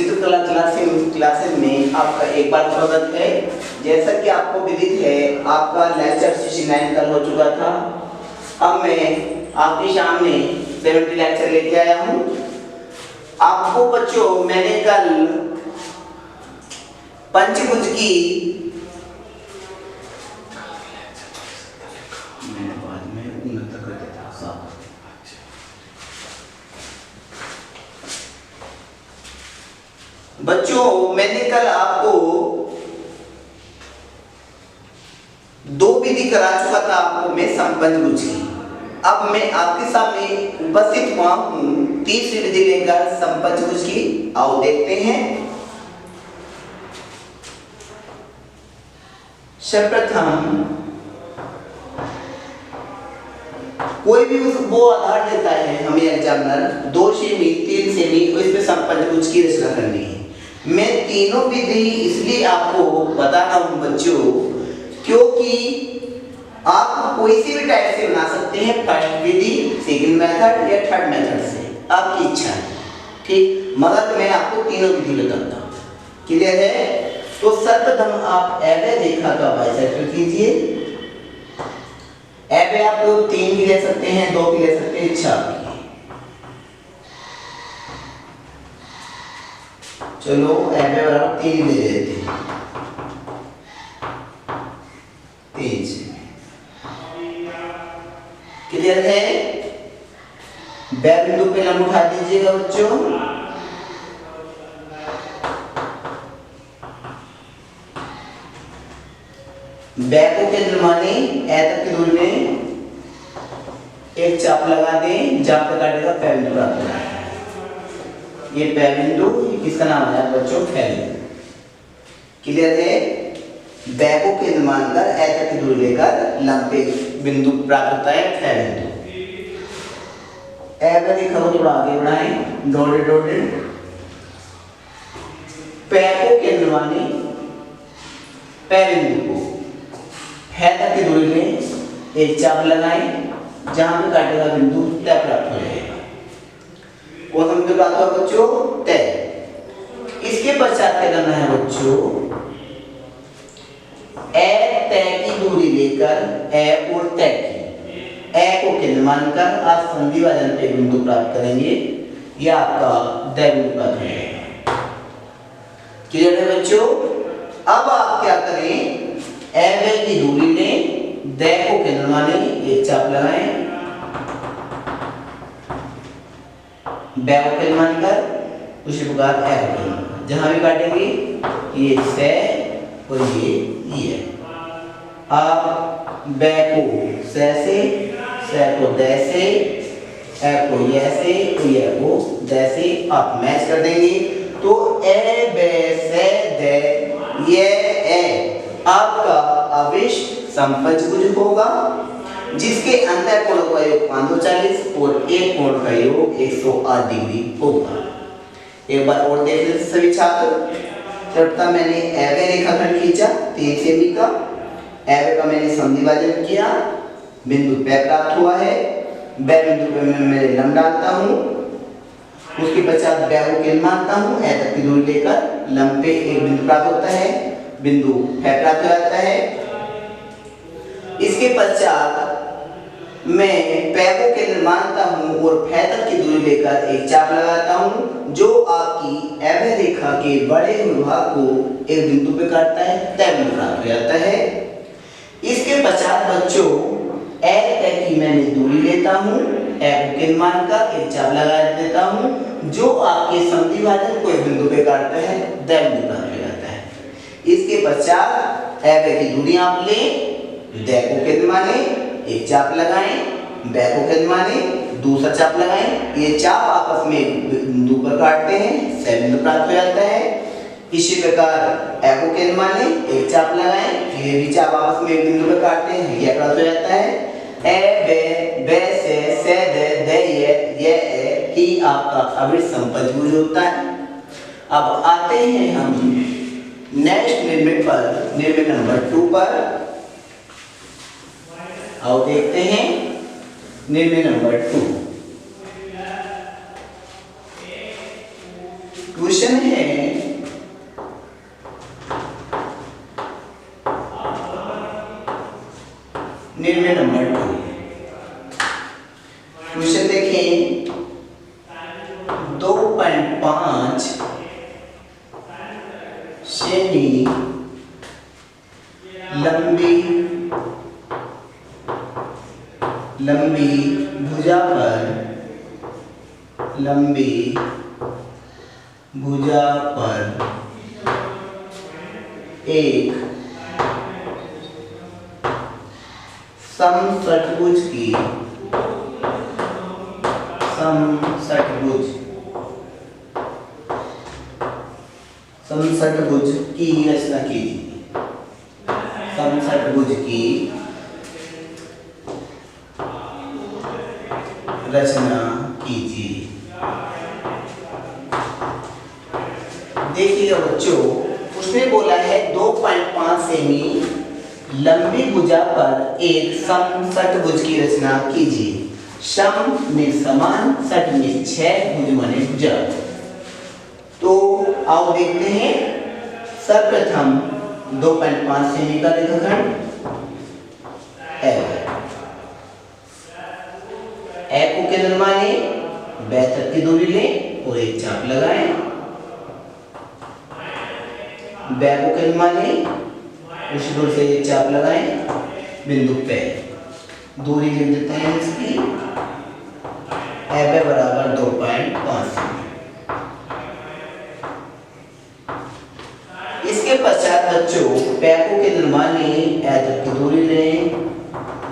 चित्रकला क्लासेस में आपका एक बार स्वागत है। जैसा कि आपको विदित है, आपका लेक्चर 69 कल हो चुका था। अब मैं आपके सामने 70 लेक्चर लेके आया हूँ। आपको बच्चों मैंने कल पंचभुज की आपको दो विधि करा चुका था आपको मैं समपंचभुज की। अब मैं आपके सामने उपस्थित हुआ हूँ तीसरी विधि लेकर समपंचभुज की। आओ देखते हैं। सर्वप्रथम कोई भी वो आधार देता है हमें एग्जामिनर 2 सेमी 3 सेमी, इसमें समपंचभुज की रचना करनी है। मैं तीनों विधि इसलिए आपको बता रहा हूं बच्चों, क्योंकि आप कोई सी भी टाइप से बना सकते हैं, फर्स्ट विधि, सेकंड मेथड या थर्ड मेथड से, आपकी इच्छा है, ठीक। मगर मैं आपको तीनों विधि बताता हूं। क्लियर है? तो सर्वप्रथम आप एवे रेखा का बाइसेक्टर कीजिए। एवे आप 3 भी ले सकते हैं, 2 भी ले सकते हैं, इच्छा आपकी। चलो एवे बराबर 3 ले लेते हैं, 3 से। क्लियर है? बै बिंदु पे लंब उठा दीजिएगा बच्चों। बै को केंद्र माने ए तक की दूरी में एक चाप लगा दें, जहां पे काटेगा पै बिंदु प्राप्त होगा। ये पै बिंदु, किसका नाम है बच्चों? पै बिंदु। क्लियर है? बै को केंद्र मानकर ए तक की दूरी लेकर लंब पे बिंदु प्राप्त होता है पै बिंदु। एवे रेखा को थोड़ा आगे बढ़ाएं, डॉटेड डॉटेड। पै को केंद्र माने पै बिंदु को है तक की दूरी में एक चाप लगाएं, जहां पे काटेगा बिंदु तय प्राप्त हो जाएगा। कौन सा बिंदु प्राप्त होगा बच्चों? तय। इसके पश्चात क्या करना है बच्चों? ए तय की दूरी लेकर ए और तय की, ए को केंद्र मानकर आप संधिभाजन पे बिंदु प्राप्त करेंगे, यह आपका तय बिंदु प्राप्त हो जाएगा। क्लियर है बच्चों? अब आप क्या करें? एवे की दूरी लें, दै को केंद्र माने एक चाप लगाएं, बै को केंद्र मानकर उसी प्रकार ए को केंद्र, जहां भी काटेंगे ये से और ये। आप बै को से को दै से, ए को ये से, ये को दै से आप मैच कर देंगे। तो ए बै से दै ये ए आपका अविष्ट समपंचभुज होगा, जिसके अंतर कोण का योग 540 और एक कोण का योग 108 डिग्री होगा। एक बार और देख लेते सभी छात्र। सर्वप्रथम मैंने एवे रेखाखंड खींचा 3 सेमी का, एवे का मैंने संधिभाजन किया, बिंदु पै प्राप्त हुआ है। बै बिंदु पे मैं लंब डालता हूँ, उसके पश्चात बै को केंद्र मानता हूँ, ए तक की दूरी लेकर लंब पे एक बिंदु प्राप्त होता है, बिंदु पै प्राप्त हो जाता है। इसके पश्चात मैं पै को केंद्र मानता हूं और पै तक की दूरी लेकर एक चाप लगाता हूं, जो आपकी एवे रेखा के बड़े विभाग को एक बिंदु पे काटता है, तय बिंदु प्राप्त हो जाता है। इसके पश्चात बच्चों ए तय की मैंने दूरी लेता हूं, ए को केंद्र मानकर एक चाप लगा देता हूं, जो आपके संधिभाजन को एक बिंदु पे काटता है, तय बिंदु प्राप्त हो जाता है। इसके पश्चात एवे की दूरी आप लें, दै को केंद्र माने एक चाप लगाएं, बै को केंद्र माने दूसरा चाप लगाएं, ये चाप आपस में बिंदु पर काटते हैं, से बिंदु प्राप्त हो जाता है। इसी प्रकार ए को केंद्र माने एक चाप लगाएं, ये भी चाप आपस में बिंदु पर काटते हैं, यह प्राप्त हो जाता है। ए बै से दै ये ही आपका अविष्ट समपंचभुज होता है। अब आते हैं हम नेक्स्ट निर्णय पर, निर्णय नंबर 2 पर। आओ देखते हैं निर्णय नंबर 2। क्वेश्चन है निर्णय नंबर 2। क्वेश्चन देखें 2.5 सेमी लंबी भुजा पर एक समषट्भुज की रचना कीजिए। समषट्भुज की रचना कीजिए। देखिएगा बच्चों, उसने बोला है 2.5 सेमी लंबी भुजा पर एक समषट्भुज की रचना कीजिए। सम में समान, षट में 6, भुज माने भुजा। तो आओ देखते हैं। सर्वप्रथम 2.5 सेमी का रेखाखंड ए को केंद्र माने, ब तक की दूरी लें और एक चाप लगाएं। ब को केंद्र माने, उसी दूरी से एक चाप लगाएं। बिंदु पे दूरी लिख देते हैं इसकी, ए बराबर 2.5 सेमी। इसके पश्चात बच्चों पै को केंद्र माने, ए तक की दूरी लें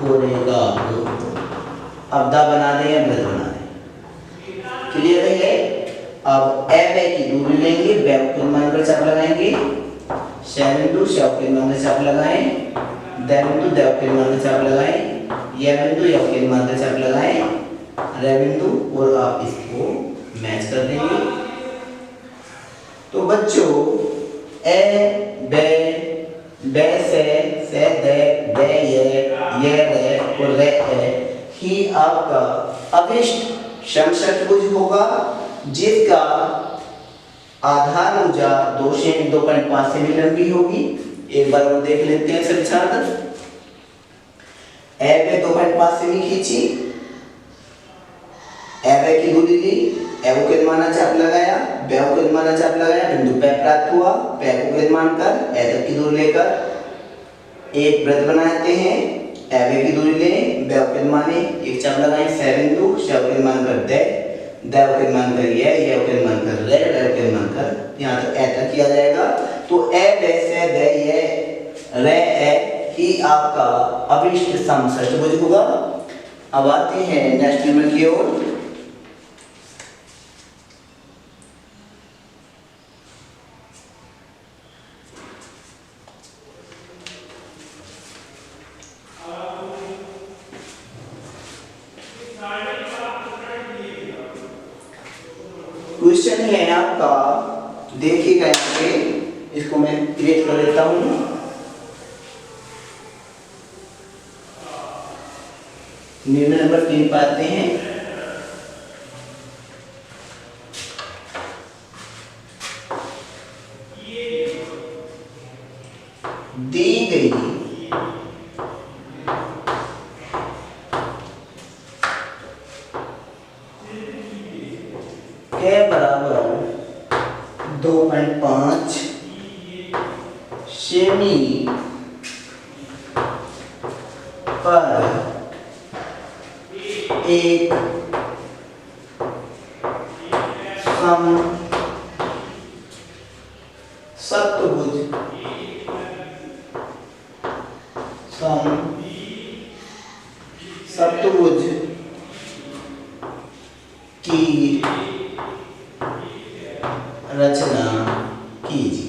और एक अवधा बना दें या वृत्त बना दें। क्लियर है? अब ए की दूरी लेंगे, ब को केंद्र मानकर चाप लगाएंगे। श बिंदु श को केंद्र मानकर चाप लगाएं। द बिंदु द को केंद्र मानकर चाप लगाएं। य बिंदु य को केंद्र मानकर चाप लगाएं। र बिंदु, और आप इसको मैच कर देंगे। तो बच्चों ए ब से द ये रे और रे ही आपका अभिष्ट समषट्भुज होगा, जिसका आधार भुजा 2.5 सेमी लंबी होगी। एक बार और देख लेते हैं सभी छात्र। ए पे 2.5 सेमी खींची, ए की दूरी ली, ए को केंद्र माना चाप लगाया, ब को केंद्र माना चाप लगाया, बिंदु पे प्राप्त हुआ। प को केंद्र मानकर ए तक की दूरी लेकर एक वृत्त बनाते हैं। ए की दूरी लें, ब को केंद्र माने, एक चाप लगाएं। स बिंदु श को केंद्र मानकर द को केंद्र मानकर य को केंद्र मानकर रे को केंद्र मानकर यहाँ तक ए तक किया जाएगा। तो ए ब से द य रे ही आपका अभिष्ट समषट्भुज होगा। अब आते हैं नेक्स्ट नंबर की ओर। क्वेश्चन है आपका, देखिएगा यहाँ पे, इसको मैं क्रिएट कर लेता हूँ। निर्णय नंबर 3 पाते हैं। दी गई के बराबर 2.5 सेमी पर एक समसप्तभुज की रचना कीजिए।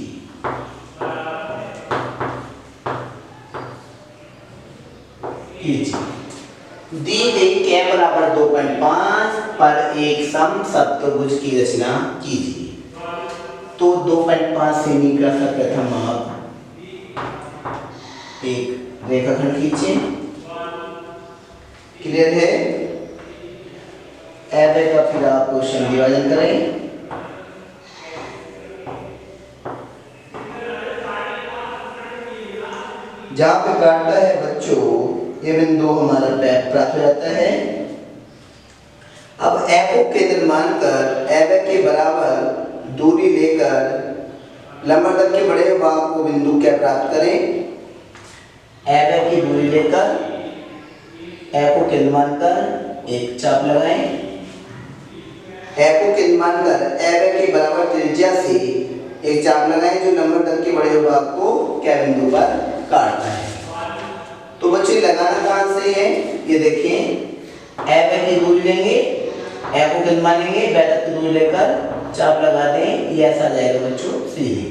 दी गई के बराबर 2.5 पर एक समसप्तभुज की रचना कीजिए। तो 2.5 सेमी का सर्वप्रथम आप एक रेखाखंड खींचें। क्लियर है? ऐसे का फिर आप क्वेश्चन विभाजन करें। जहाँ पे काटता है बच्चों ये बिंदु हमारा प्राप्त हो जाता है। अब एफओ केंद्र मानकर एफ के बराबर दूरी लेकर लंबवत के बड़े भाग को बिंदु क्या प्राप्त करें। एफ की दूरी लेकर एफ को केंद्र मानकर एक चाप लगाएं। एफ को केंद्र मानकर एफ के बराबर त्रिज्या से एक चाप लगाएं जो लंबवत के बड़े भाग को क्या बिंदु पर काटता है। तो बच्चे लगाना कहां से है, ये देखें एफ की दूरी लेंगे, एफ को केंद्र मानेंगे, वैधक की दूरी लेकर चाप लगा दें, ये ऐसा जाएगा बच्चों सीधे।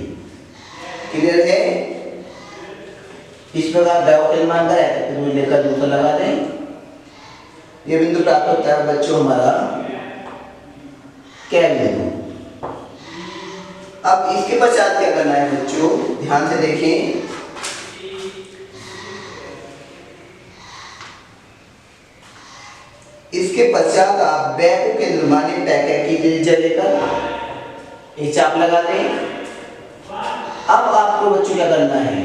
क्लियर है। इस प्रकार वैधक को केंद्र मानकर एफ की दूरी लेकर दूसरा लगा दें, ये बिंदु प्राप्त होता है बच्चों हमारा क्या बिंदु। अब इसके पश्चात क्या करना है बच्चों, ध्यान से देखें। इसके पश्चात आप बै को केंद्र माने पैके की त्रिज्या लेकर एक चाप लगा दें। अब आपको बच्चों क्या करना है,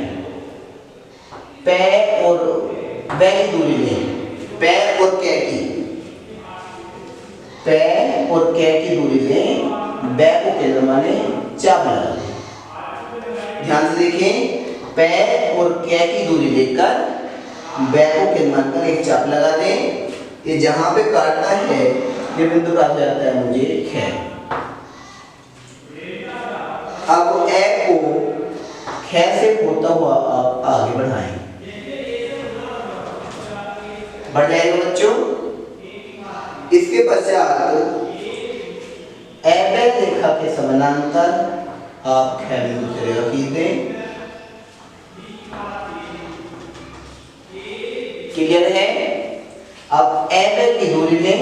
पै और बै की दूरी लें, पै और कै की, पै और कै की दूरी लें, बै को केंद्र माने चाप लगा दें। ध्यान से देखें, पै और कै की दूरी लेकर बै को केंद्र मानकर एक चाप लगा दें। ये जहां पे काटना है ये बिंदु प्राप्त हो जाता है मुझे ख। अब ए को ख से होता हुआ आप आगे बढ़ाएं, बढ़ जाएगा बच्चों। इसके पश्चात एबे रेखा के समानांतर आप ख बिंदु से रेखा खींच दें। क्लियर है। अब एफ की दूरी लें,